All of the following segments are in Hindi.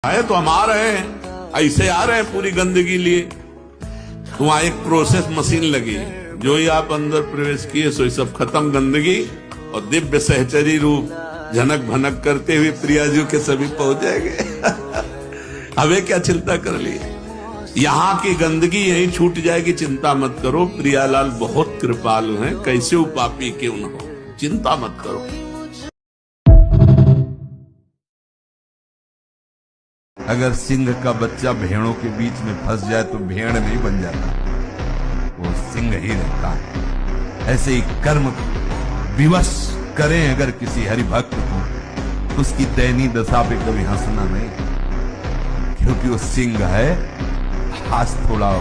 आए तो हम आ रहे हैं, ऐसे आ रहे हैं पूरी गंदगी लिए। तो वहां एक प्रोसेस मशीन लगी, जो ही आप अंदर प्रवेश किए सो सब खत्म गंदगी, और दिव्य सहचरी रूप झनक भनक करते हुए प्रियाजू के सभी पहुंच जाएंगे। हमें क्या चिंता कर ली, यहाँ की गंदगी यहीं छूट जाएगी, चिंता मत करो। प्रियालाल बहुत कृपालु हैं, कैसे वो पापी क्यों न हो, चिंता मत करो। अगर सिंह का बच्चा भेड़ों के बीच में फंस जाए तो भेड़ नहीं बन जाता, वो सिंह ही रहता है। ऐसे ही कर्म विवश करें अगर किसी हरिभक्त को, तो उसकी दयनीय दशा पे कभी हंसना नहीं, क्योंकि वो सिंह है। आज थोड़ा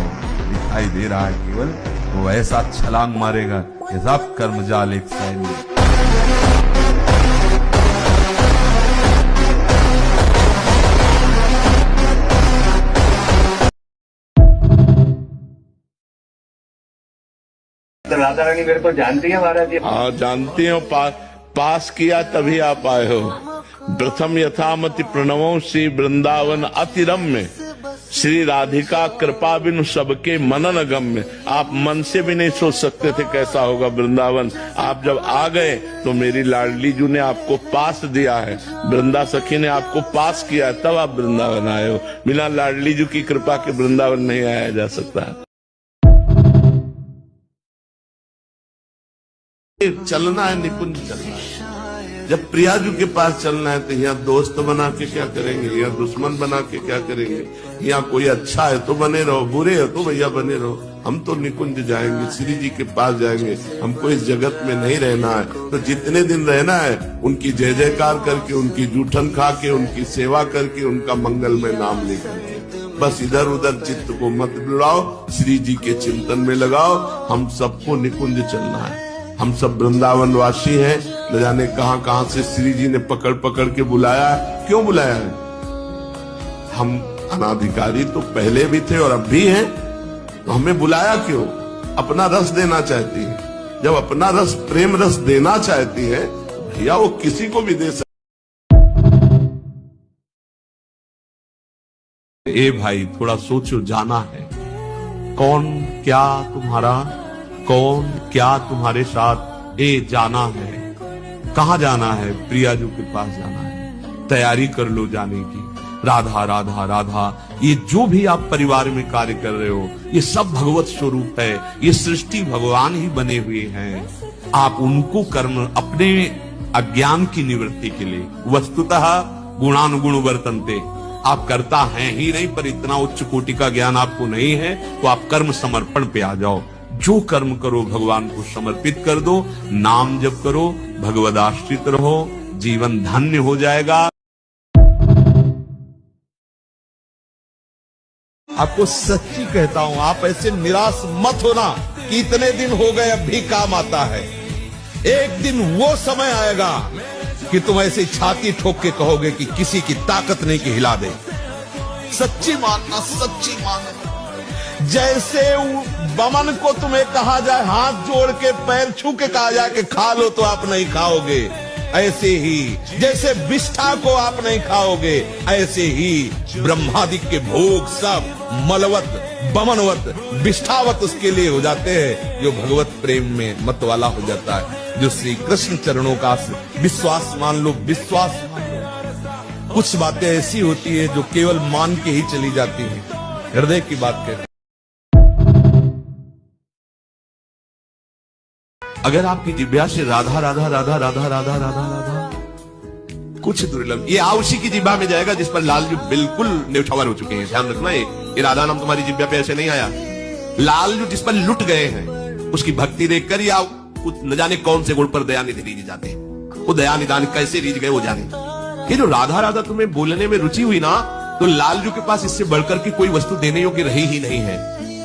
दिखाई दे रहा है केवल, वो ऐसा छलांग मारेगा कि सब कर्मजाल एक सैन्य। राधा रानी मेरे को जानती है महाराज जी? हाँ जानती हो, पास किया तभी आप आए हो। प्रथम यथामति प्रणवों श्री वृंदावन अतिरम्य, श्री राधिका कृपा बिनु सबके मनन गम्य। आप मन से भी नहीं सोच सकते थे कैसा होगा वृंदावन। आप जब आ गए तो मेरी लाडली जू ने आपको पास दिया है, वृंदा सखी ने आपको पास किया है, तब आप वृंदावन आए हो। बिना लाडली जू की कृपा के वृंदावन नहीं आया जा सकता। चलना है, निकुंज चलना है। जब प्रियाजू के पास चलना है तो यहाँ दोस्त बना के क्या करेंगे, यहाँ दुश्मन बना के क्या करेंगे। यहाँ कोई अच्छा है तो बने रहो, बुरे है तो भैया बने रहो। हम तो निकुंज जाएंगे, श्री जी के पास जाएंगे। हमको इस जगत में नहीं रहना है, तो जितने दिन रहना है उनकी जय जयकार करके, उनकी जूठन खा के, उनकी सेवा करके, उनका मंगलमय नाम लेकर, बस इधर उधर चित्त को मत बुलाओ, श्री जी के चिंतन में लगाओ। हम सबको निकुंज चलना है। हम सब वृंदावन वासी हैं, न जाने कहां कहां से श्री जी ने पकड़ पकड़ के बुलाया है। क्यों बुलाया है? हम अनाधिकारी तो पहले भी थे और अब भी हैं, तो हमें बुलाया क्यों? अपना रस देना चाहती है। जब अपना रस, प्रेम रस देना चाहती है, भैया वो किसी को भी दे सकती। ए भाई थोड़ा सोचो, जाना है। कौन क्या तुम्हारा, कौन क्या तुम्हारे साथ, जाना है। कहाँ जाना है? प्रियाजू के पास जाना है। तैयारी कर लो जाने की। राधा राधा राधा, ये जो भी आप परिवार में कार्य कर रहे हो, ये सब भगवत स्वरूप है। ये सृष्टि भगवान ही बने हुए हैं। आप उनको कर्म, अपने अज्ञान की निवृत्ति के लिए, वस्तुतः गुणानुगुण वर्तन्ते, आप करता है ही नहीं, पर इतना उच्च कोटि का ज्ञान आपको नहीं है, तो आप कर्म समर्पण पे आ जाओ। जो कर्म करो भगवान को समर्पित कर दो, नाम जप करो, भगवदाश्रित रहो, जीवन धन्य हो जाएगा। आपको सच्ची कहता हूं, आप ऐसे निराश मत होना कि इतने दिन हो गए अब भी काम आता है। एक दिन वो समय आएगा कि तुम ऐसे छाती ठोक के कहोगे कि किसी की ताकत नहीं कि हिला दे। सच्ची मानना, सच्ची मानना। जैसे बमन को तुम्हें कहा जाए, हाथ जोड़ के पैर छू के कहा जाए कि खा लो, तो आप नहीं खाओगे। ऐसे ही जैसे विष्ठा को आप नहीं खाओगे, ऐसे ही ब्रह्मादिक के भोग सब मलवत, बमनवत, विष्ठावत उसके लिए हो जाते हैं, जो भगवत प्रेम में मत वाला हो जाता है, जो श्री कृष्ण चरणों का विश्वास मान लो, विश्वास मान लो। कुछ बातें ऐसी होती है जो केवल मान के ही चली जाती है, हृदय की बात कहते। अगर आपकी जिब्या से राधा राधा राधा राधा राधा राधा राधा कुछ दुर्लभ, ये आउसी की जिब्या में जाएगा जिस पर लालजू बिल्कुल न्यौछावर हो चुके हैं। ध्यान रखना, ये राधा नाम तुम्हारी जिब्या पे ऐसे नहीं आया। लालजू जिस पर लुट गए हैं, उसकी भक्ति देखकर या कुछ न जाने कौन से गुण पर दयानिधि रीझ जाते हैं। वो दयानिदान कैसे रीझ गए वो जाने। ये जो राधा राधा तुम्हें बोलने में रुचि हुई ना, तो लालजू के पास इससे बढ़कर के कोई वस्तु देने योग्य रही ही नहीं है।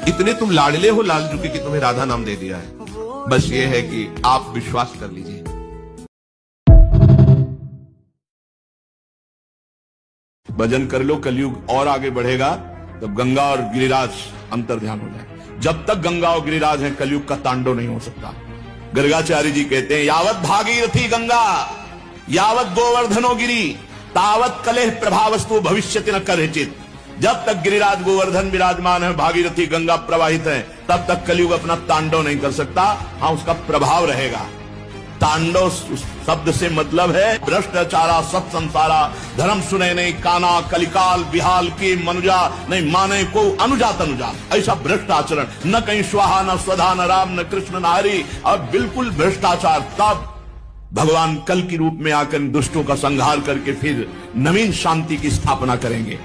इतने तुम लाडले हो लालजू के कि तुम्हें राधा नाम दे दिया है। बस ये है कि आप विश्वास कर लीजिए। भजन कर लो, कलयुग और आगे बढ़ेगा, तब गंगा और गिरिराज अंतर ध्यान हो जाए। जब तक गंगा और गिरिराज है, कलयुग का तांडव नहीं हो सकता। गर्गाचार्य जी कहते हैं, यावत भागीरथी गंगा, यावत गोवर्धनो गिरी, तावत कलेह प्रभावस्तु भविष्यति न कदाचित। जब तक गिरिराज गोवर्धन विराजमान है, भागीरथी गंगा प्रवाहित है, तब तक कलयुग अपना तांडव नहीं कर सकता। हाँ, उसका प्रभाव रहेगा। तांडव शब्द से मतलब है भ्रष्टाचारा सत संसारा, धर्म सुने नहीं काना, कलिकाल बिहाल की मनुजा, नहीं माने को अनुजा तनुजा, ऐसा भ्रष्ट आचरण। न कहीं स्वाहा न स्वधा न राम न कृष्ण न हरि, अब बिल्कुल भ्रष्टाचार। तब भगवान कल की रूप में आकर दुष्टों का संहार करके फिर नवीन शांति की स्थापना करेंगे।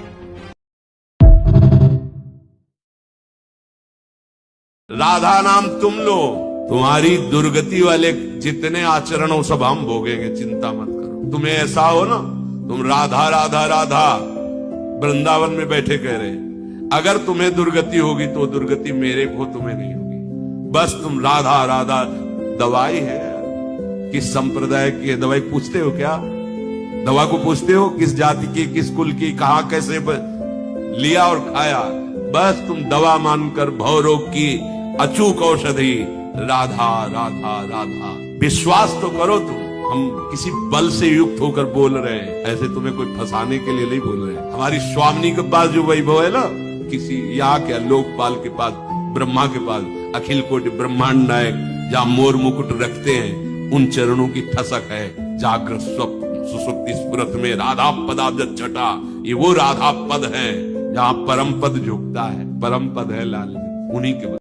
राधा नाम तुम लो, तुम्हारी दुर्गति वाले जितने आचरण हो सब हम भोगेंगे, चिंता मत करो। तुम्हें ऐसा हो ना, तुम राधा राधा राधा वृंदावन में बैठे कह रहे, अगर तुम्हें दुर्गति होगी तो दुर्गति मेरे को, तुम्हें नहीं होगी। बस तुम राधा राधा, दवाई है किस संप्रदाय की है, दवाई पूछते हो क्या? दवा को पूछते हो किस जाति की, किस कुल की, कहां कैसे लिया और खाया? बस तुम दवा मानकर भवरोग की अचूक औषधि राधा राधा राधा। विश्वास तो करो तुम, हम किसी बल से युक्त होकर बोल रहे हैं, ऐसे तुम्हें कोई फंसाने के लिए नहीं बोल रहे हैं। हमारी स्वामिनी के पास जो वैभव है ना, किसी यहाँ के लोकपाल के पास, ब्रह्मा के पास, अखिल कोटि ब्रह्मांड नायक जहाँ मोर मुकुट रखते हैं, उन चरणों की ठसक है। जागृत स्वप्न सुसुप्ति स्फुरत में राधा पदाब्ज छटा, ये वो राधा पद है जहाँ परम पद झुकता है। परम पद है लाल, उन्हीं के।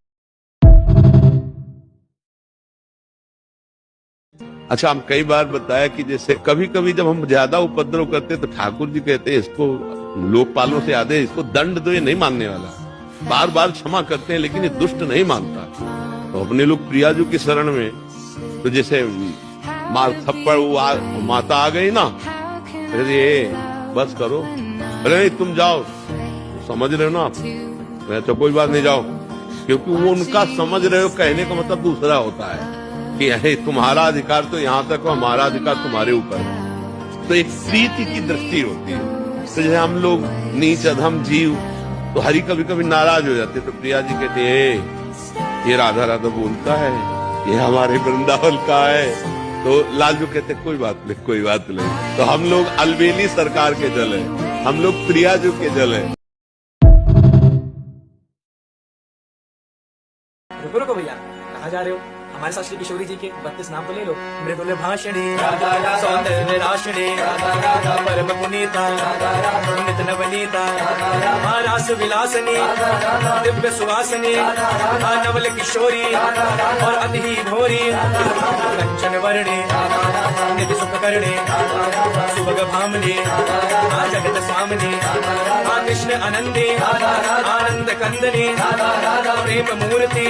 अच्छा, हम कई बार बताया कि जैसे कभी कभी जब हम ज्यादा उपद्रव करते तो ठाकुर जी कहते हैं इसको लोकपालों से आदे, इसको दंड दो, ये नहीं मानने वाला। बार बार क्षमा करते हैं लेकिन ये दुष्ट नहीं मानता। तो अपने लोग प्रियाजू की शरण में, तो जैसे मार थप्पड़ वो माता आ गई ना, अरे बस करो, अरे नहीं तुम जाओ, समझ रहे हो ना आप, मैं तो कोई बात नहीं, जाओ। क्योंकि वो उनका समझ रहे हो कहने का मतलब दूसरा होता है कि तुम्हारा अधिकार तो यहाँ तक हो, हमारा अधिकार तुम्हारे ऊपर है। तो एक प्रीति की दृष्टि होती है। तो जैसे हम लोग नीच अधम जीव, तो हरि कभी कभी नाराज हो जाते, तो प्रिया जी कहते हैं ये राधा राधा बोलता है, ये हमारे वृंदावन का है। तो लालजू कहते कोई बात नहीं, कोई बात नहीं। तो हम लोग अलबेली सरकार के जल है, हम लोग प्रियाजू के जल है। रुको रुको भैया, कहाँ जा रहे हो? हमारे साथ श्री किशोरी जी के 32 नाम तो ले लो। मृदुल भाषणे, सौंदर्य राशणे, परम पुनीता, नित नवनीता, रास विलासनी, दिव्य सुवासनी, नवल किशोरी और अति ही भोरी, कंचन वर्णे, निधि सुख करणे, सुभग भामने, जगत स्वामिने, कृष्ण आनंदे, आनंद कंदने, प्रेम मूर्ति,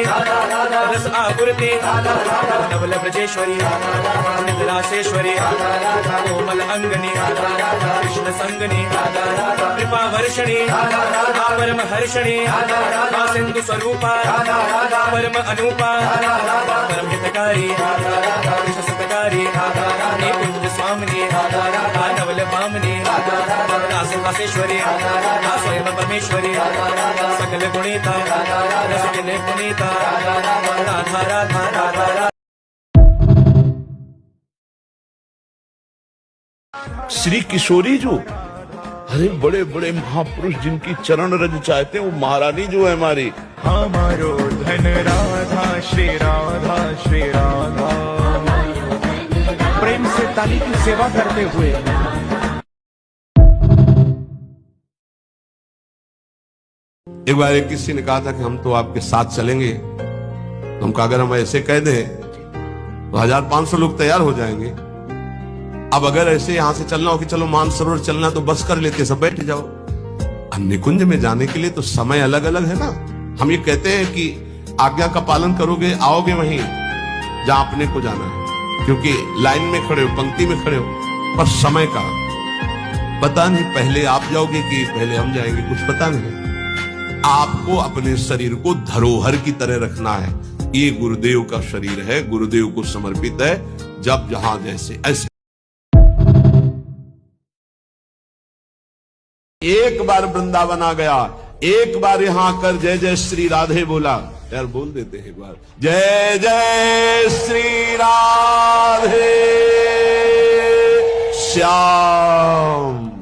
रस आपूर्ति, नवल ब्रजेश्वरी, निधरासेश्वरी, कोमल अंगनी, कृष्ण संगनी, कृपा वर्षणी, परम हर्षणी, सिंधु स्वरूपा, परम अनूपा, परम हितकारी, कृष्ण सुखकारी, कुंज स्वामिनी, नवल पामनी, रासेश्वरी, स्वयं परमेश्वरी, सकल गुणिता, रसकिले पुनीता, राधा राधा राधा। श्री किशोरी जो, अरे बड़े बड़े महापुरुष जिनकी चरण रज चाहते हैं, वो महारानी जो है हमारी। हमारो धन राधा श्री राधा श्री राधा, प्रेम से ताली की सेवा करते हुए। एक बार एक किसी ने कहा था कि हम तो आपके साथ चलेंगे, तो हम कहा अगर हम ऐसे कह दें तो 1500 लोग तैयार हो जाएंगे। अब अगर ऐसे यहां से चलना हो कि चलो मानसरोवर चलना, तो बस कर लेते, सब बैठ जाओ। अब निकुंज में जाने के लिए तो समय अलग अलग है ना। हम ये कहते हैं कि आज्ञा का पालन करोगे, आओगे वहीं जहां अपने को जाना है, क्योंकि लाइन में खड़े हो, पंक्ति में खड़े हो, पर समय का पता नहीं, पहले आप जाओगे कि पहले हम जाएंगे, कुछ पता नहीं। आपको अपने शरीर को धरोहर की तरह रखना है। ये गुरुदेव का शरीर है, गुरुदेव को समर्पित है, जब जहां जैसे ऐसे। एक बार वृंदावन आ गया, एक बार यहां आकर जय जय श्री राधे बोला, यार बोल देते हैं एक बार, जय जय श्री राधे श्याम।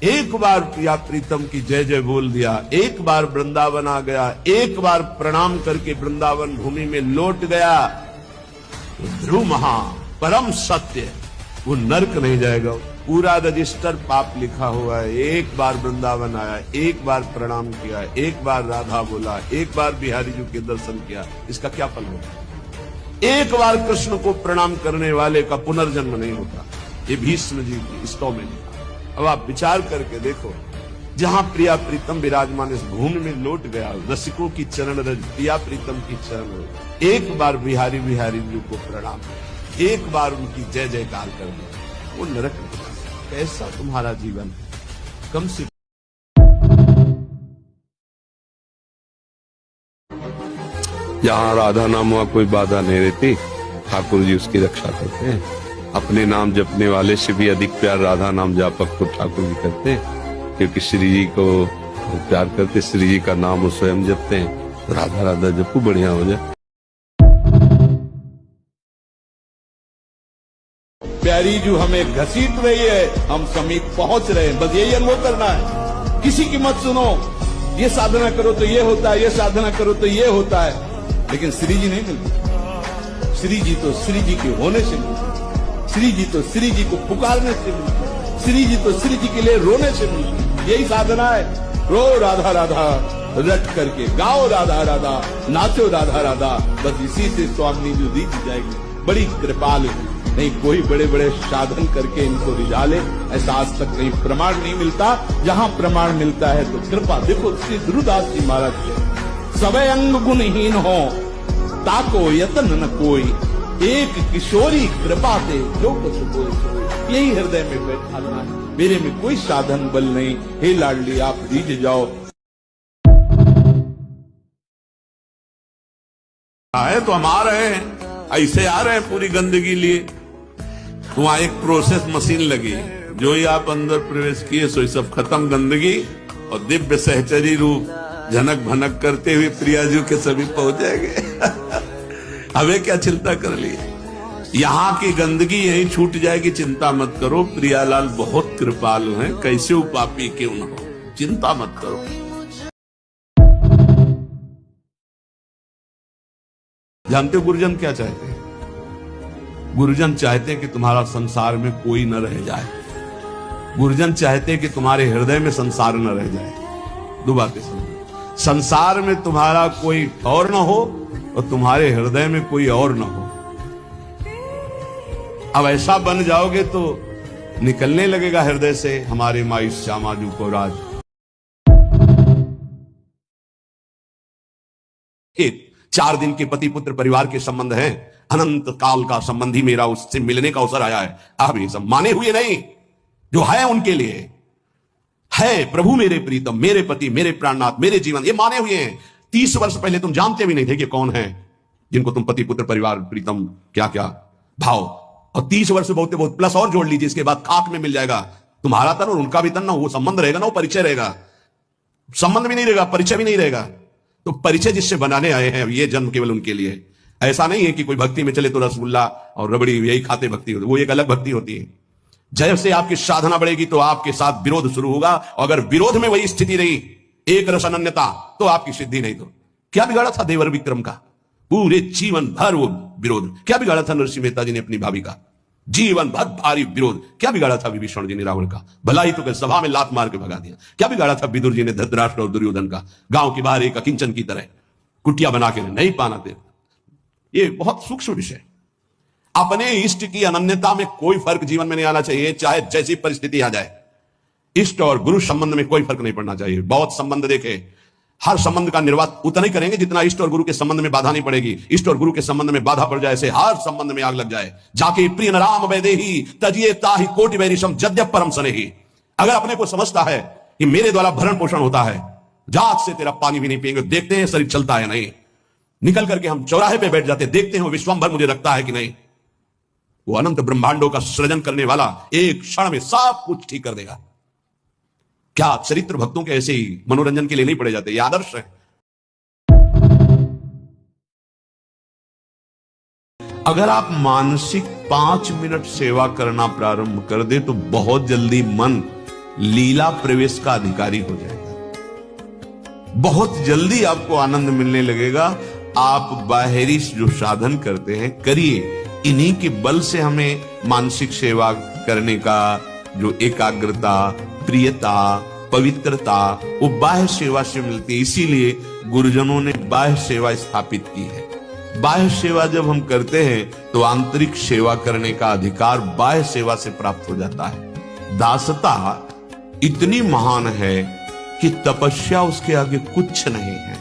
एक बार प्रिया प्रीतम की जय जय बोल दिया, एक बार वृंदावन आ गया, एक बार प्रणाम करके वृंदावन भूमि में लौट गया, तो ध्रुव महा परम सत्य, वो नरक नहीं जाएगा। पूरा रजिस्टर पाप लिखा हुआ है। एक बार वृंदावन आया, एक बार प्रणाम किया, एक बार राधा बोला, एक बार बिहारी जी के दर्शन किया, इसका क्या फल होगा? एक बार कृष्ण को प्रणाम करने वाले का पुनर्जन्म नहीं होता। ये भीष्म जी की स्तव में लिखा। अब आप विचार करके देखो, जहां प्रिया प्रीतम विराजमान इस भूमि में लौट गया, रसिकों की चरण रज प्रिया प्रीतम की चरण, एक बार बिहारी बिहारी जी को प्रणाम, एक बार उनकी जय जयकार कर दिया, वो नरक नहीं। कैसा तुम्हारा जीवन है? कम से जहां राधा नाम हुआ कोई बाधा नहीं रहती, ठाकुर जी उसकी रक्षा करते हैं। अपने नाम जपने वाले से भी अधिक प्यार राधा नाम जापक को ठाकुर जी करते हैं, क्योंकि श्री जी को प्यार करते, श्री जी का नाम वो स्वयं जपते हैं। राधा राधा जपू, बढ़िया हो जाए। प्यारी जो हमें घसीट रही है, हम समीप पहुंच रहे हैं, बस यही अनुभव करना है। किसी की मत सुनो, ये साधना करो तो ये होता है, ये साधना करो तो ये होता है, लेकिन श्री जी नहीं मिलती। श्री जी तो श्री जी के होने से मिलती, श्री जी तो श्री जी को पुकारने से मिलती, श्री जी तो श्री जी के लिए रोने से मिलती। यही साधना है। रो राधा राधा रट करके, गाओ राधा राधा, नाचो राधा राधा, बस इसी से स्वामी जो रीत जाएगी। बड़ी कृपाल है, नहीं कोई बड़े बड़े साधन करके इनको रिझा ले, ऐसा आज तक नहीं, प्रमाण नहीं मिलता। जहां प्रमाण मिलता है तो कृपा। देखो श्री ध्रुवदास जी महाराज के सबे अंग गुणहीन हो, ताको यतन न कोई, एक किशोरी कृपा से जो कुछ कोई सोई। यही हृदय में बैठाना है, मेरे में कोई साधन बल नहीं। हे लाडली आप रीझ जाओ। है तो हम आ रहे हैं, ऐसे आ रहे हैं पूरी गंदगी लिए। वहां एक प्रोसेस मशीन लगी, जो ही आप अंदर प्रवेश किए सो सब खत्म गंदगी, और दिव्य सहचरी रूप झनक भनक करते हुए प्रियाजू के सभी पहुंच जाएंगे। हमें क्या चिंता कर ली, यहाँ की गंदगी यहीं छूट जाएगी, चिंता मत करो। प्रियालाल बहुत कृपालु हैं, कैसे वो पापी क्यों न हो, चिंता मत करो। जानते हो गुरुजन क्या चाहते हैं? गुरुजन चाहते हैं कि तुम्हारा संसार में कोई न रह जाए। गुरुजन चाहते हैं कि तुम्हारे हृदय में संसार न रह जाए। दो बातें समझो, संसार में तुम्हारा कोई और न हो और तुम्हारे हृदय में कोई और न हो। अब ऐसा बन जाओगे तो निकलने लगेगा हृदय से हमारे माई श्यामाजू को राज। एक 4 दिन के पति पुत्र परिवार के संबंध हैं, अनंत काल का संबंधी मेरा उससे मिलने का अवसर आया है। अब ये सब माने हुए नहीं, जो है उनके लिए है प्रभु मेरे प्रीतम, मेरे पति, मेरे प्राणनाथ, मेरे जीवन, ये माने हुए हैं। 30 वर्ष पहले तुम जानते भी नहीं थे कि कौन है जिनको तुम पति पुत्र परिवार प्रीतम क्या क्या भाव, और 30 वर्ष बहुत बहुत प्लस और जोड़ लीजिए, इसके बाद खाक में मिल जाएगा तुम्हारा तन और उनका भी तन। ना वो संबंध रहेगा, ना वो परिचय रहेगा। संबंध भी नहीं रहेगा, परिचय भी नहीं रहेगा। तो परिचय जिससे बनाने आए हैं ये जन्म केवल उनके लिए। ऐसा नहीं है कि कोई भक्ति में चले तो रसगुल्ला और रबड़ी यही खाते भक्ति होती, वो एक अलग भक्ति होती है। जैसे आपकी साधना बढ़ेगी तो आपके साथ विरोध शुरू होगा, और अगर विरोध में वही स्थिति रही, एक रस अनन्यता, तो आपकी सिद्धि नहीं। तो क्या बिगाड़ा था देवर विक्रम का? पूरे जीवन भर वो विरोध। क्या बिगाड़ा था नरसिंह मेहता जी ने अपनी भाभी का? जीवन भर भारी विरोध। क्या बिगाड़ा था विभीषण जी ने रावण का? भलाई तो सभा में लात मार के भगा दिया। क्या बिगाड़ा था विदुर जी ने धृतराष्ट्र और दुर्योधन का? गांव के बाहर एक अकिंचन की तरह कुटिया बना के नहीं पाना दे। ये बहुत सूक्ष्म विषय। अपने इष्ट की अनन्यता में कोई फर्क जीवन में नहीं आना चाहिए, चाहे जैसी परिस्थिति आ जाए। इष्ट और गुरु संबंध में कोई फर्क नहीं पड़ना चाहिए। बहुत संबंध देखे, हर संबंध का निर्वाह उतना ही करेंगे जितना इष्ट और गुरु के संबंध में बाधा नहीं पड़ेगी। इष्ट और गुरु के संबंध में बाधा पड़ जाए से हर संबंध में आग लग जाए। जाके प्रिय राम वैदेही तजिए ताहि कोटि वैरिशम जद्यप परम सनेही। अगर अपने को समझता है कि मेरे द्वारा भरण पोषण होता है, जात से तेरा पानी भी नहीं पिएंगे, देखते हैं शरीर चलता है नहीं, निकल करके हम चौराहे पे बैठ जाते, देखते हैं विश्वम्भर मुझे रखता है कि नहीं। वो अनंत ब्रह्मांडों का सृजन करने वाला एक क्षण में सब कुछ ठीक कर देगा। क्या चरित्र भक्तों के ऐसे ही मनोरंजन के लिए नहीं पड़े जाते? ये आदर्श है। अगर आप मानसिक 5 मिनट सेवा करना प्रारंभ कर दे तो बहुत जल्दी मन लीला प्रवेश का अधिकारी हो जाएगा। बहुत जल्दी आपको आनंद मिलने लगेगा। आप बाहरी जो साधन करते हैं करिए, इन्हीं के बल से हमें मानसिक सेवा करने का जो एकाग्रता, प्रियता, पवित्रता वो बाह्य सेवा से मिलती है। इसीलिए गुरुजनों ने बाह्य सेवा स्थापित की है। बाह्य सेवा जब हम करते हैं तो आंतरिक सेवा करने का अधिकार बाह्य सेवा से प्राप्त हो जाता है। दासता इतनी महान है कि तपस्या उसके आगे कुछ नहीं है।